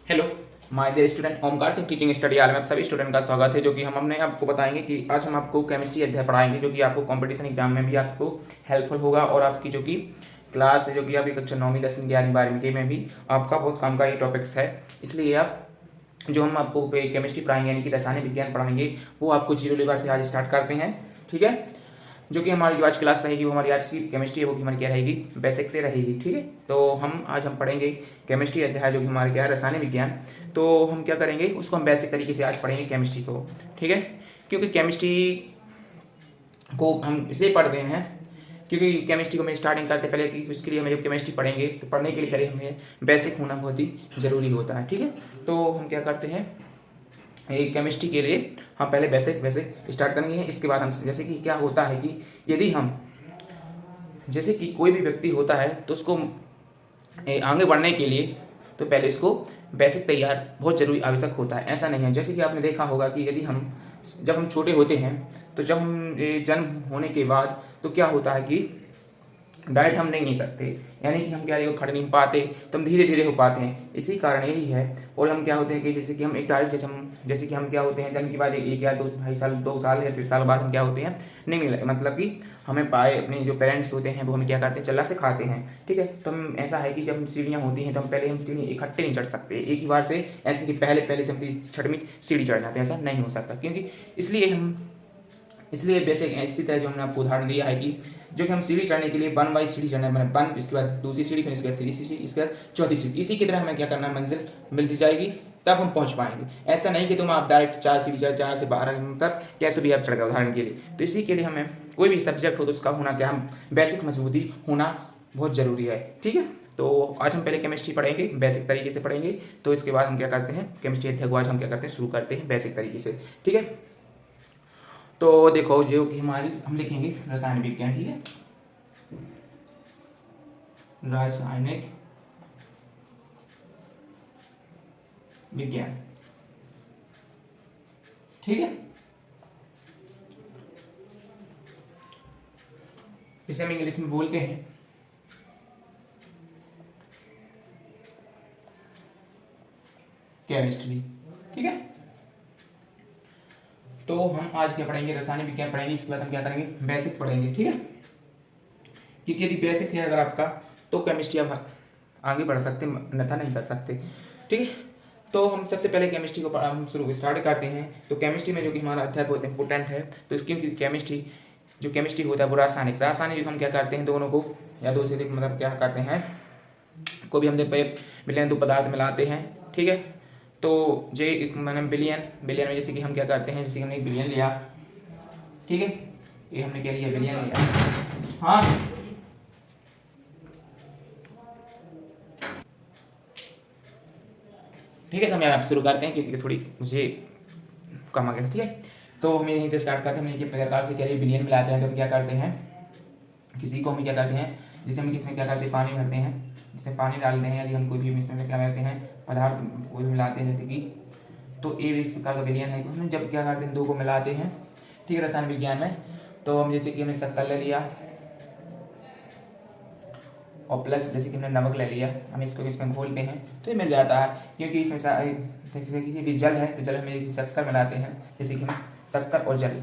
Hello my dear student, Omkar Singh teaching study hall में आप सभी स्टूडेंट का स्वागत है। जो कि हम अपने आपको बताएंगे कि आज हम आपको केमिस्ट्री अध्याय पढ़ाएंगे, जो कि आपको कंपटीशन एग्जाम में भी आपको हेल्पफुल होगा और आपकी जो कि क्लास है, जो कि अभी कक्षा 9वीं 10वीं 11वीं 12वीं के में भी आपका बहुत काम का ये टॉपिक्स है। इसलिए आप जो हम आपको केमिस्ट्री पढ़ाएंगे यानी कि रासायनिक विज्ञान पढ़ाएंगे वो आपको जीरो लेवल से आज स्टार्ट करते हैं। ठीक है, जो कि हमारी जो आज क्लास रहेगी वो हमारी आज की केमिस्ट्री है वो कि हमारी क्या रहेगी, बेसिक से रहेगी। ठीक है, तो हम पढ़ेंगे केमिस्ट्री अध्याय जो कि हमारे क्या है, रासायनिक विज्ञान। तो हम क्या करेंगे, उसको हम बेसिक तरीके से आज पढ़ेंगे केमिस्ट्री को। ठीक है, क्योंकि केमिस्ट्री को हम इसलिए पढ़ रहे हैं क्योंकि केमिस्ट्री को हमें स्टार्टिंग करते पहले कि उसके लिए हमें जब केमिस्ट्री पढ़ेंगे तो पढ़ने के लिए पहले हमें बेसिक होना बहुत ही ज़रूरी होता है। ठीक है, तो हम क्या करते हैं, केमिस्ट्री के लिए हम पहले बेसिक स्टार्ट करेंगे। इसके बाद हम जैसे कि क्या होता है कि यदि हम जैसे कि कोई भी व्यक्ति होता है तो उसको आगे बढ़ने के लिए तो पहले इसको बेसिक तैयार बहुत ज़रूरी आवश्यक होता है। ऐसा नहीं है, जैसे कि आपने देखा होगा कि यदि हम जब हम छोटे होते हैं तो जब हम जन्म होने के बाद तो क्या होता है कि डायरेक्ट हम नहीं सकते, यानी कि हम क्या है खड़े नहीं हो पाते, तो हम धीरे धीरे हो पाते हैं। इसी कारण यही है। और हम क्या होते हैं कि जैसे कि हम एक डायरेक्ट जैसे कि हम क्या होते हैं जन्म के बाद एक या दो ढाई साल 2 साल या 1.5 साल बाद हम क्या होते हैं, नहीं मिले मतलब कि हमें पाए अपने जो पेरेंट्स होते हैं वो हमें क्या करते हैं, चलना सिखाते हैं। ठीक है, तो हम ऐसा है कि जब सीढ़ियाँ होती हैं तो हम पहले हम सीढ़ी इकट्ठे नहीं चढ़ सकते एक ही बार से, ऐसे कि पहले से हम 6वीं सीढ़ी चढ़ जाते हैं, ऐसा नहीं हो सकता। क्योंकि इसलिए बेसिक इसी तरह जो हमने आपको उदाहरण दिया है कि जो कि हम सीढ़ी चढ़ने के लिए 1 बाई सीढ़ी चढ़ना है, मैंने 1, इसके बाद दूसरी सीढ़ी, फिर इसके बाद तीसरी सीढ़ी, इसके बाद चौथी सीढ़ी। इसी की तरह हमें क्या करना है, मंजिल मिलती जाएगी तब हम पहुंच पाएंगे। ऐसा नहीं कि तुम आप डायरेक्ट 4 सीढ़ी चढ़, 4 से 12 मतलब कैसे भी आप चढ़ गए उदाहरण के लिए। तो इसी के लिए हमें कोई भी सब्जेक्ट हो तो उसका होना क्या, हम बेसिक मजबूती होना बहुत ज़रूरी है। ठीक है, तो आज हम पहले केमिस्ट्री पढ़ेंगे, बेसिक तरीके से पढ़ेंगे। तो इसके बाद हम क्या करते हैं, केमिस्ट्री अध्याय को आज हम क्या करते हैं, शुरू करते हैं बेसिक तरीके से। ठीक है, तो देखो जो कि हमारी हम लिखेंगे रसायन विज्ञान। ठीक है, रासायनिक विज्ञान। ठीक है, जिसे हम इंग्लिश में बोलते हैं केमिस्ट्री। ठीक है, तो हम आज क्या पढ़ेंगे, रसायन विज्ञान पढ़ेंगे। इसके बाद हम क्या करेंगे, बेसिक पढ़ेंगे। ठीक है, क्योंकि यदि बेसिक है अगर आपका तो केमिस्ट्री आप आगे बढ़ सकते, अन्यथा नहीं कर सकते। ठीक है, तो हम सबसे पहले केमिस्ट्री को हम शुरू स्टार्ट करते हैं। तो केमिस्ट्री में जो कि हमारा अध्याय बहुत इंपॉर्टेंट है, तो क्योंकि केमिस्ट्री होता है वो रासायनिक जो हम क्या करते हैं, दोनों को या दो से अधिक मतलब क्या करते हैं, को भी हम विलयन दो पदार्थ मिलाते हैं। ठीक है, तो मैंने बिलियन में जैसे कि हम क्या करते हैं, जैसे कि हमने एक बिलियन लिया। ठीक है, ये हमने क्या लिया, बिलियन लिया। हाँ, ठीक है, तो हम यहाँ शुरू करते हैं क्योंकि थोड़ी मुझे कम आ गया। ठीक है, तो हम यहीं से स्टार्ट करते हैं। हम ये प्रकार से क्या बिलियन मिलाते हैं तो हम क्या करते हैं, किसी को हम क्या करते हैं, जिसे हम इसमें क्या करते हैं, पानी भरते हैं, जिसमें पानी डालते हैं। यदि हम कोई भी इसमें क्या करते हैं, पदार्थ कोई भी मिलाते हैं, जैसे कि तो ये इस प्रकार का विलयन है। हम जब क्या करते हैं, दो को मिलाते हैं। ठीक है, रसायन विज्ञान में तो हम जैसे कि हमने शक्कर ले लिया और प्लस जैसे कि हमने नमक ले लिया, हम इसको इसमें घोलते हैं तो ये मिल जाता है। क्योंकि इसमें जैसे किसी भी जल है तो जल में जैसे शक्कर मिलाते हैं, जैसे कि हम शक्कर और जल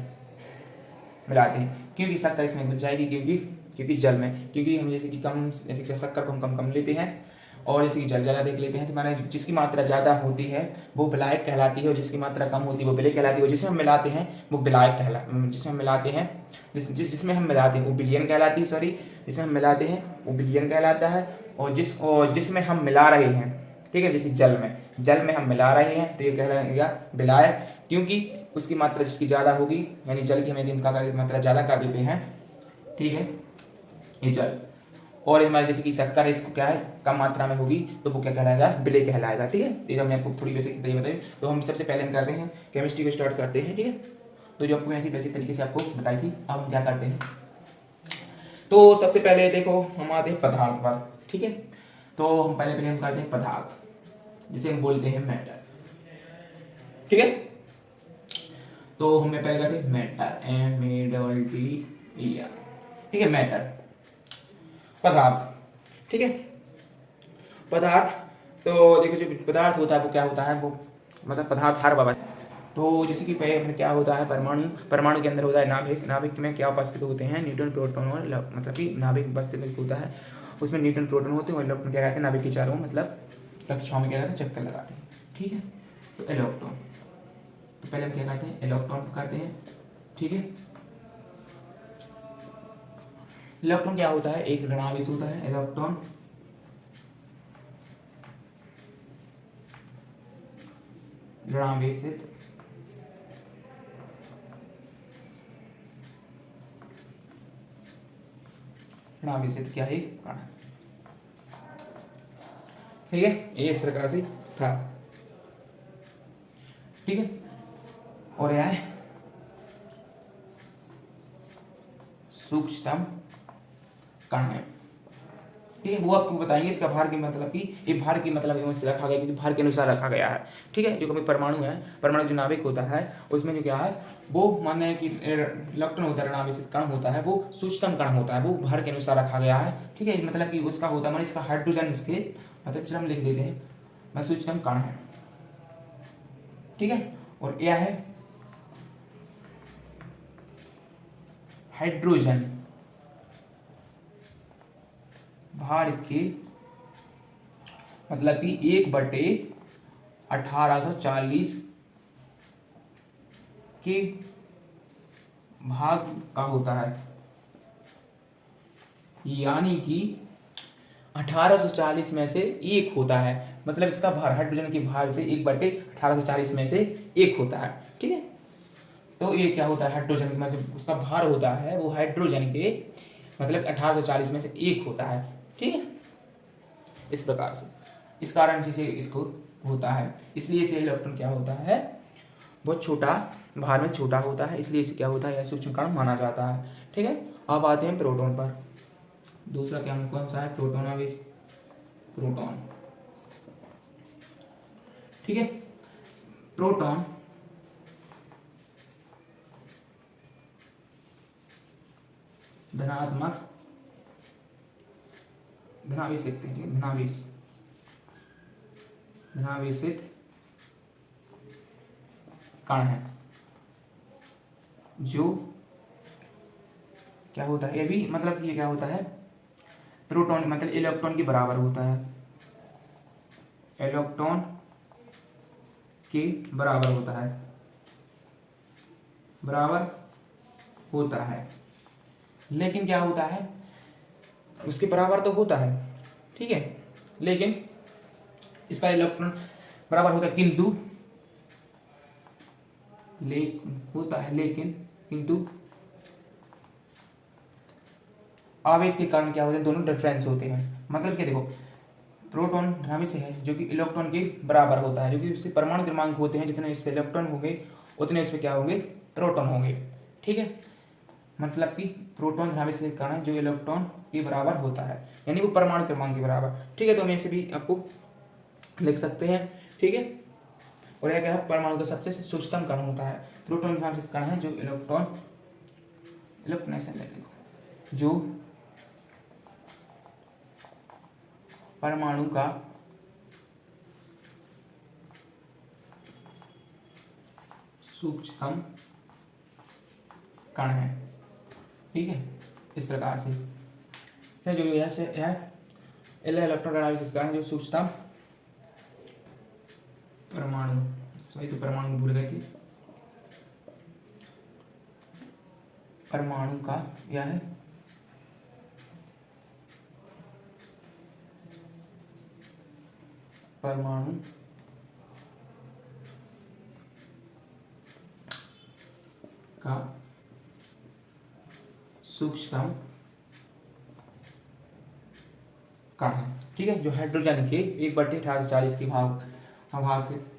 मिलाते हैं, क्योंकि शक्कर इसमें घुल जाएगी क्योंकि जल में, क्योंकि हम जैसे कि कम, जैसे कि शक्कर को हम कम लेते हैं और जैसे कि जल ज़्यादा देख लेते हैं। तो माना जिसकी मात्रा ज़्यादा होती है वो विलायक कहलाती है और जिसकी मात्रा कम होती है वो विलय कहलाती है। और जिसमें हम मिलाते हैं वो विलायक जिसमें हम मिलाते हैं जिसमें हम मिलाते हैं वो विलयन कहलाती है। सॉरी, जिसमें हम मिलाते हैं वो विलयन कहलाता है। और जिसमें हम मिला रहे हैं, ठीक है, जैसे जल में हम मिला रहे हैं तो ये कहलाएगा विलायक, क्योंकि उसकी मात्रा जिसकी ज़्यादा होगी, यानी जल की हमें मात्रा ज़्यादा कर देते हैं। ठीक है, ये जल और हमारे जैसे कि शक्कर है, इसको क्या है कम मात्रा में होगी तो वो क्या कहलाएगा, विलय कहलाएगा। ठीक है, ये हमने आपको थोड़ी बेसिक तरीके बताई। तो हम सबसे पहले हम करते हैं केमिस्ट्री को स्टार्ट करते हैं। ठीक है, तो जो आपको ऐसी बेसिक तरीके से आपको बताई थी, अब हम क्या करते हैं, तो सबसे पहले देखो हम आते हैं पदार्थ पर। ठीक है, तो हम पहले हम करते हैं पदार्थ, जिसे हम बोलते हैं मैटर। ठीक है, तो हमें पहले करते हैं मैटर, METTER। ठीक है, मैटर पदार्थ। ठीक है, पदार्थ तो देखो जो पदार्थ होता है वो क्या होता है, वो मतलब पदार्थ हर बाबा। तो जैसे कि पहले क्या होता है, परमाणु के अंदर होता है नाभिक। नाभिक में क्या उपस्थित होते हैं, न्यूट्रॉन प्रोटॉन और मतलब कि नाभिक उपस्थित होता है, उसमें न्यूट्रॉन प्रोटॉन होते हैं और इलेक्ट्रॉन क्या कहते हैं, नाभिक के चारों मतलब कक्षाओं में क्या कहते हैं, चक्कर लगाते हैं। ठीक है, तो इलेक्ट्रॉन, तो पहले हम क्या करते हैं, इलेक्ट्रॉन करते हैं। ठीक है, इलेक्ट्रॉन क्या होता है, एक ऋणावेश होता है। इलेक्ट्रॉन ऋणावेशित ऋणावेशित क्या है, कण। ठीक है, ये इस प्रकार से था। ठीक है, और यह है सूक्ष्मतम कण है। ठीक है, वो आपको बताएंगे इसका भार की मतलब कि ये भार की मतलब से रखा गया, क्योंकि भार के अनुसार रखा गया है। ठीक है, जो कभी परमाणु है, परमाणु जो नाभिक होता है उसमें जो क्या है, वो मानना है कि इलेक्ट्रॉन होता है, ऋणावेशित कण होता है, वो सूक्ष्मतम कण होता है, वो भार के अनुसार रखा गया है। ठीक है, मतलब कि उसका होता है मान इसका हाइड्रोजन, इसके मतलब चलो हम लिख देते हैं, मैं सूक्ष्मतम कण है। ठीक है, और यह है हाइड्रोजन भार के मतलब कि 1/1840 के भाग का होता है, यानी कि 1840 में से एक होता है। मतलब इसका भार हाइड्रोजन के भार से 1/1840 में से एक होता है। ठीक है, तो ये क्या होता है, हाइड्रोजन मतलब उसका भार होता है वो हाइड्रोजन के मतलब 1840 में से एक होता है। ठीक है, इस प्रकार से, इस कारण से इसको होता है, इसलिए इसे इलेक्ट्रॉन क्या होता है, बहुत छोटा, भार में छोटा होता है, इसलिए इसे क्या होता है, सूक्ष्म कण माना जाता है। ठीक है, अब आते हैं प्रोटॉन पर। दूसरा क्या कौन सा है, प्रोटॉन आवेश, प्रोटॉन। ठीक है, प्रोटॉन धनात्मक धनावेश लिखते हैं, धनावेशित कण है, जो क्या होता है, ये भी मतलब ये क्या होता है, प्रोटॉन मतलब इलेक्ट्रॉन के बराबर होता है, इलेक्ट्रॉन के बराबर होता है, बराबर होता है। लेकिन क्या होता है, उसके बराबर तो होता है, ठीक है, लेकिन इसका इलेक्ट्रॉन बराबर होता है, किंतु किंतु आवेश के कारण क्या होते हैं, दोनों डिफरेंस होते हैं। मतलब क्या, देखो प्रोटॉन धनावेश है जो कि इलेक्ट्रॉन के बराबर होता है, जो कि उसके परमाणु क्रमांक होते हैं, जितने इस पे इलेक्ट्रॉन होंगे उतने इस पे क्या होंगे, प्रोटॉन होंगे। ठीक है, मतलब कि प्रोटॉन धनावेश के कारण जो इलेक्ट्रॉन के बराबर होता है, यानी वो परमाणु क्रमांक के बराबर। ठीक है, तो हम ऐसे भी आपको लिख सकते हैं। ठीक है, और यह क्या है, परमाणु का सबसे सूक्ष्मतम कण होता है। प्रोटॉन धनावेश कण है जो जो परमाणु का सूक्ष्मतम कण है। ठीक है, इस प्रकार से जो यह इलेक्ट्रॉन आवेश कण है जो सूक्ष्मतम परमाणु, सॉरी तो परमाणु भूल गए थे, परमाणु का यह है परमाणु का सूक्ष्मतम कण है। ठीक है, जो हाइड्रोजन के 1/1840 के भाग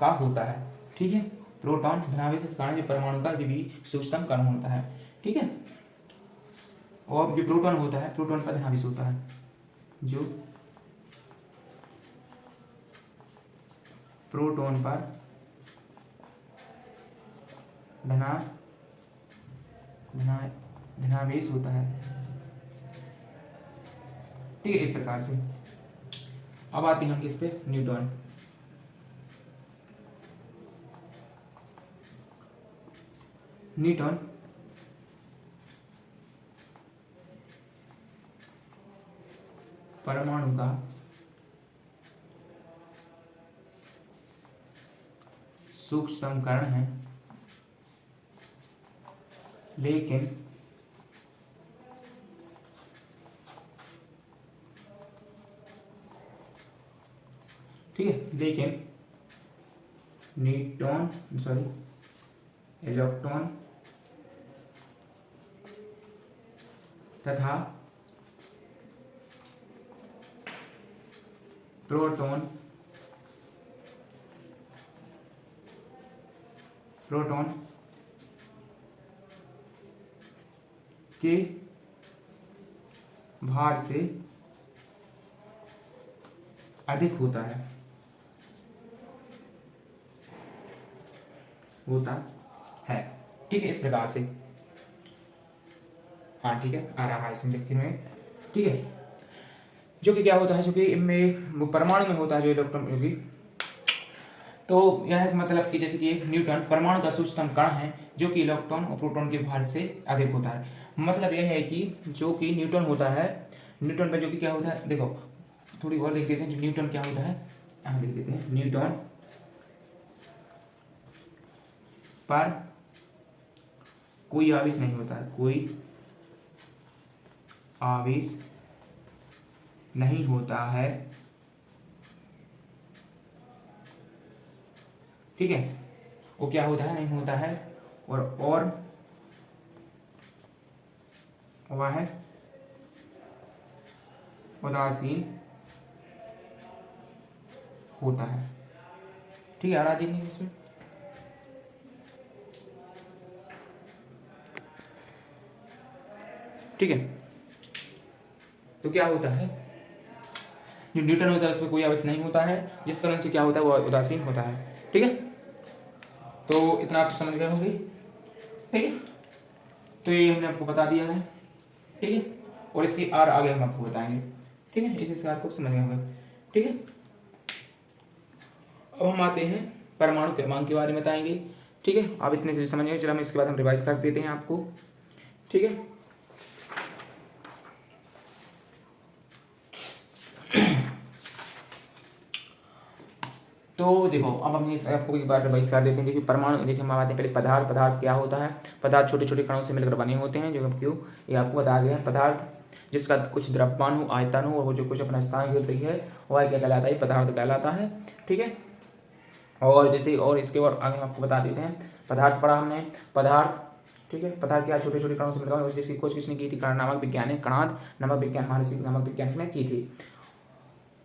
का होता है। ठीक है, प्रोटॉन धनावेश कण जो परमाणु का भी सूक्ष्मतम कण होता है। ठीक है, और जो प्रोटॉन होता है, प्रोटॉन पर धनावेश होता है, जो प्रोटॉन पर धनावेश होता है। ठीक है, इस प्रकार से। अब आते हैं हम किस पे, न्यूटन। न्यूटन परमाणु का सूक्ष्म कण है, लेकिन ठीक है, लेकिन इलेक्ट्रॉन तथा प्रोटॉन के भार से अधिक होता है, ठीक है, इस प्रकार से। हाँ ठीक है, आ रहा है इसमें लिखने में, ठीक है। जो कि क्या होता है, जो कि इनमें परमाणु में होता है जो इलेक्ट्रॉन, जो कि तो यह मतलब कि जैसे कि न्यूटन परमाणु का सूक्ष्मतम कण है जो कि इलेक्ट्रॉन और प्रोटॉन के भार से अधिक होता है। मतलब यह है कि जो कि न्यूटन होता है, न्यूटन पर जो कि क्या होता है, देखो थोड़ी और लिख देते हैं, जो न्यूटन क्या होता है, यहाँ लिख देते हैं, न्यूटन पर कोई आवेश नहीं होता है, कोई आवेश नहीं होता है, ठीक है। वो क्या होता है, नहीं होता है, और वह है उदासीन होता है, ठीक है। आ रहा देखिए इसमें, ठीक है। तो क्या होता है, जो न्यूटन होता है उसमें कोई आवेश नहीं होता है, जिस कारण से क्या होता है, वह उदासीन होता है, ठीक है। तो इतना आप समझ गए होंगे, ठीक है। तो ये हमने आपको बता दिया है, ठीक है, और इसकी आगे हम आपको बताएंगे, ठीक है। इसे आपको समझ गए होंगे, ठीक है। अब हम आते हैं परमाणु क्रमांक के बारे में बताएंगे, ठीक है। आप इतने से समझ गए, चलो हम इसके बाद हम रिवाइज कर देते हैं आपको, ठीक है। तो देखो अब हम इस आपको एक बार रिवाइज कर देते हैं। देखिए परमाणु, देखिए हम बात पहले पदार्थ क्या होता है। पदार्थ छोटे छोटे कणों से मिलकर बने होते हैं, जो क्यों ये आपको बता दिया है। पदार्थ जिसका कुछ द्रव्यमान हो, आयतन हो, और वो जो कुछ अपना स्थान घेर रही है, वह क्या कहलाता है, पदार्थ कहलाता है, ठीक है। और जैसे और इसके और आगे आपको बता देते हैं, पदार्थ पढ़ा हमने, पदार्थ, ठीक है। पदार्थ क्या छोटे छोटे कणों से मिलकर, जिसकी खोज किसने की थी, नामक वैज्ञानिक, कणाद नामक विज्ञान महर्षि नामक वैज्ञानिक ने की थी।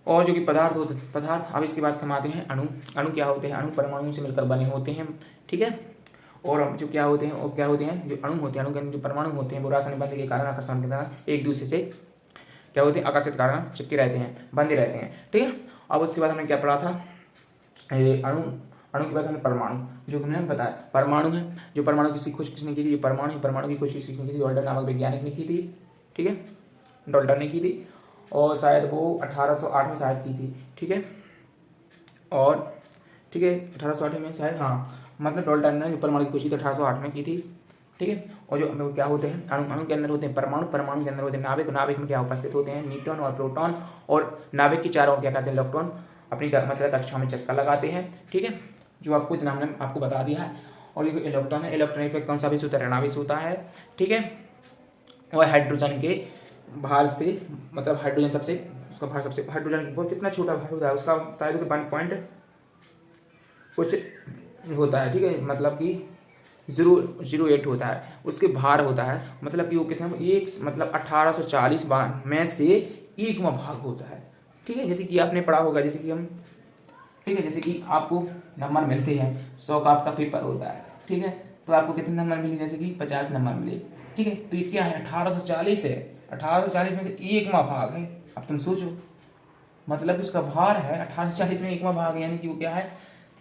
और जो कि पदार्थ होते, पदार्थ, अब इसके बाद हम आते हैं अणु। अणु क्या होते हैं, अणु परमाणु से मिलकर बने होते हैं, ठीक है। और जो क्या होते हैं, वो क्या होते हैं, जो अणु होते हैं, अणु के अंदर जो परमाणु होते हैं वो रासायनिक बंध के कारण, आकर्षण के कारण एक दूसरे से क्या होते हैं, आकर्षित कारण चिपके रहते हैं, बंधे रहते हैं, ठीक है। अब उसके बाद हमने क्या पढ़ा था, अणु, अणु के बाद हमें परमाणु, जो हमने बताया परमाणु है, जो परमाणु की खोज किसने की थी, जो परमाणु की खोज किसने की थी, डॉल्टन नामक वैज्ञानिक ने की थी, ठीक है, डॉल्टन ने की थी, और शायद वो 1808 में शायद की थी, ठीक है। और ठीक है 1808 में शायद, हाँ, मतलब डॉल्टन ने जो परमाणु की खोज की 1808 में की थी, ठीक है। और जो क्या होते हैं, अणु के अंदर होते हैं परमाणु, परमाणु के अंदर होते हैं नाभिक, नाभिक में क्या उपस्थित होते हैं, न्यूट्रॉन और प्रोटॉन, और नाभिक की चारों क्या कहते हैं, इलेक्ट्रॉन अपनी मतलब कक्षा में चक्कर लगाते हैं, ठीक है। जो आपको इतना हमने आपको बता दिया है। और ये इलेक्ट्रॉन है, इलेक्ट्रॉन पे कौन सा आवेश होता है, ऋणावेश होता है, ठीक है। और हाइड्रोजन के भार से, मतलब हाइड्रोजन सबसे, उसका भार सबसे, हाइड्रोजन बहुत कितना छोटा भार होता है उसका, शायद 1 पॉइंट कुछ होता है, ठीक है, मतलब कि 0.08 होता है उसके भार होता है, मतलब कि वो कितना, एक मतलब 1840 में से 1वां भाग होता है, ठीक है। जैसे कि आपने पढ़ा होगा, जैसे कि हम, ठीक है, जैसे कि आपको नंबर मिलते हैं, 100 का आपका पेपर होता है, ठीक है, तो आपको कितने नंबर मिले, जैसे कि 50 नंबर मिले, ठीक है। तो ये क्या है, 1840 है, 1840 में से 1वां भाग है। अब तुम सोचो, मतलब उसका भार है 1840 में 1वां भाग है, यानी कि वो क्या है,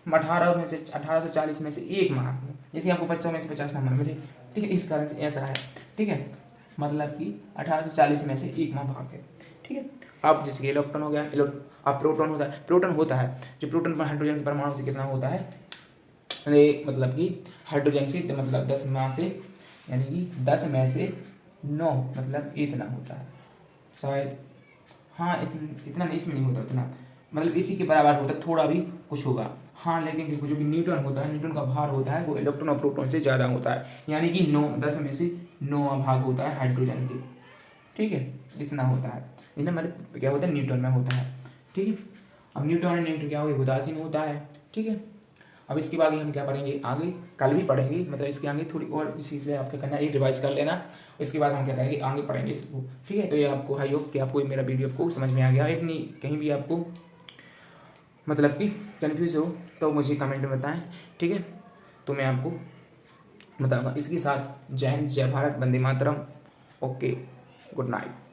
1840 में से 1 भाग है। जैसे आपको 500 में से 50 नंबर मिले, ठीक है, इस कारण से ऐसा है, ठीक है, मतलब कि 1840 में से 1वां भाग है, ठीक है। अब जैसे कि इलेक्ट्रॉन हो गया, अब प्रोटॉन होता है, प्रोटॉन होता है जो प्रोटॉन पर हाइड्रोजन के परमाणु से कितना होता है, मतलब कि हाइड्रोजन से मतलब 10 में से, यानी कि 10 में से 9 मतलब इतना होता है शायद, हाँ इतना नहीं, इसमें नहीं होता इतना, मतलब इसी के बराबर होता है, थोड़ा भी कुछ होगा, हाँ लेकिन जो कि न्यूटन होता है, न्यूटन का भार होता है वो इलेक्ट्रॉन और प्रोटॉन से ज़्यादा होता है, यानी कि 10 में से 9 भाग होता है हाइड्रोजन के, ठीक है, इतना होता है, इतना मतलब क्या होता है, न्यूटन में होता है, ठीक है। अब न्यूटन और न्यूटन क्या होगा, उदासीन होता है, ठीक है। अब इसके बाद हम क्या पढ़ेंगे आगे, कल भी पढ़ेंगे, मतलब इसके आगे थोड़ी और चीज़ें आपको करना है, रिवाइज कर लेना, इसके बाद हम क्या करेंगे आगे पढ़ेंगे इसको, ठीक है। तो ये आपको आई होप कि आपको मेरा वीडियो आपको समझ में आ गया, इतनी कहीं भी आपको मतलब कि कन्फ्यूज हो तो मुझे कमेंट में बताएं, ठीक है। तो मैं आपको बताऊंगा। इसके साथ जय हिंद, जय Bharat, Vande Mataram, okay, good night.